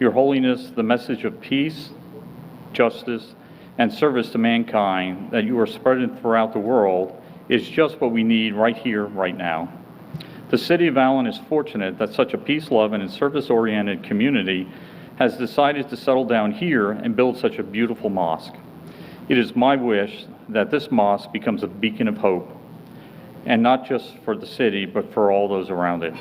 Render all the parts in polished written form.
Your Holiness, the message of peace, justice, and service to mankind that you are spreading throughout the world is just what we need right here, right now. The City of Allen is fortunate that such a peace-loving and service-oriented community has decided to settle down here and build such a beautiful mosque. It is my wish that this mosque becomes a beacon of hope, and not just for the city, but for all those around it.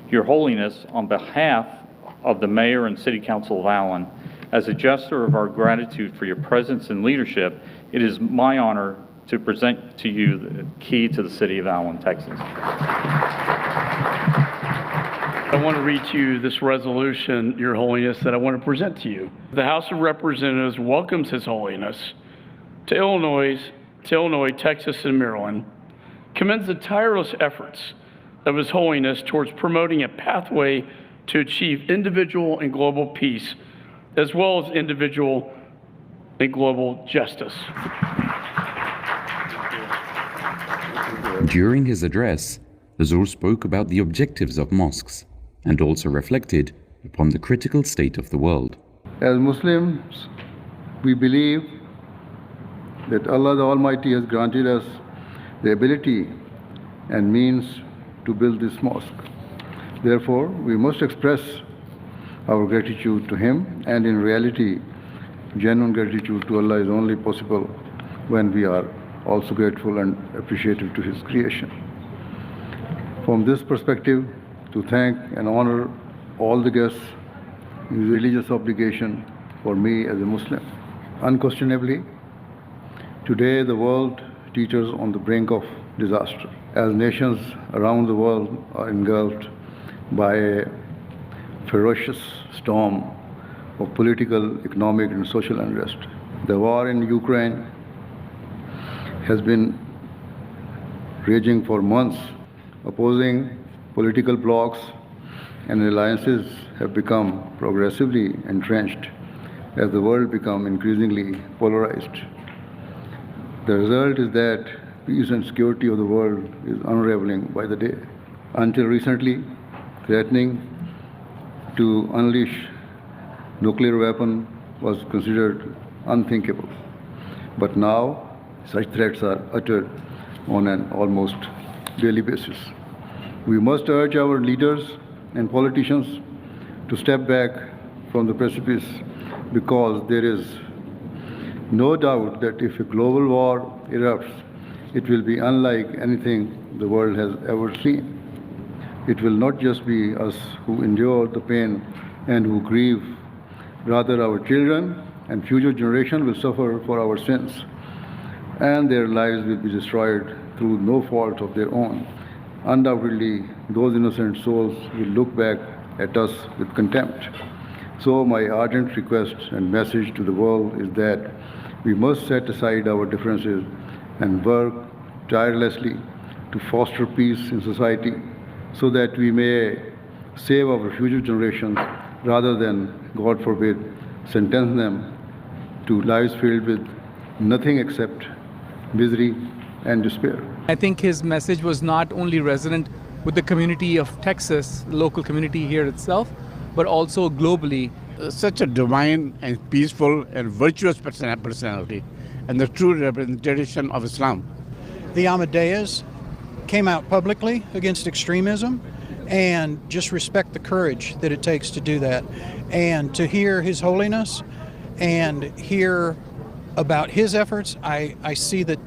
Your Holiness, on behalf of the Mayor and City Council of Allen, as a gesture of our gratitude for your presence and leadership, it is my honor to present to you the key to the City of Allen, Texas. I want to read to you this resolution, Your Holiness, that I want to present to you. The House of Representatives welcomes His Holiness to Illinois, Texas, and Maryland, commends the tireless efforts of His Holiness towards promoting a pathway to achieve individual and global peace, as well as individual and global justice. During his address, Hazur spoke about the objectives of mosques and also reflected upon the critical state of the world. As Muslims, we believe that Allah the Almighty has granted us the ability and means to build this mosque. Therefore, we must express our gratitude to Him, and in reality, genuine gratitude to Allah is only possible when we are also grateful and appreciative to His creation. From this perspective, to thank and honor all the guests is a religious obligation for me as a Muslim. Unquestionably, today the world teeters on the brink of disaster, as nations around the world are engulfed by a ferocious storm of political, economic, and social unrest. The war in Ukraine has been raging for months. Opposing political blocs and alliances have become progressively entrenched as the world becomes increasingly polarized. The result is that peace and security of the world is unraveling by the day. Until recently, threatening to unleash nuclear weapon was considered unthinkable. But now, such threats are uttered on an almost daily basis. We must urge our leaders and politicians to step back from the precipice, because there is no doubt that if a global war erupts, it will be unlike anything the world has ever seen. It will not just be us who endure the pain and who grieve. Rather, our children and future generations will suffer for our sins, and their lives will be destroyed through no fault of their own. Undoubtedly, those innocent souls will look back at us with contempt. So my ardent request and message to the world is that we must set aside our differences and work tirelessly to foster peace in society, so that we may save our future generations rather than, God forbid, sentence them to lives filled with nothing except misery and despair. I think his message was not only resonant with the community of Texas, the local community here itself, but also globally. Such a divine and peaceful and virtuous personality, and the true representation of Islam. The Ahmadiyyas came out publicly against extremism, and just respect the courage that it takes to do that. And to hear His Holiness and hear about his efforts, I see that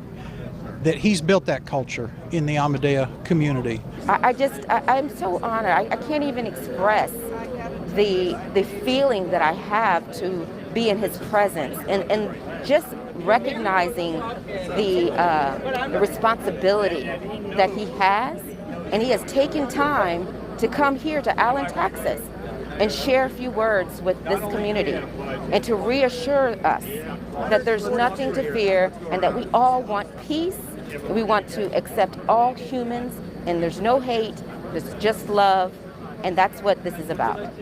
he's built that culture in the Ahmadiyya community. I'm so honored. I can't even express the feeling that I have to be in his presence, and just recognizing the responsibility that he has, and he has taken time to come here to Allen, Texas, and share a few words with this community, and to reassure us that there's nothing to fear, and that we all want peace. We want to accept all humans, and there's no hate, there's just love, and that's what this is about.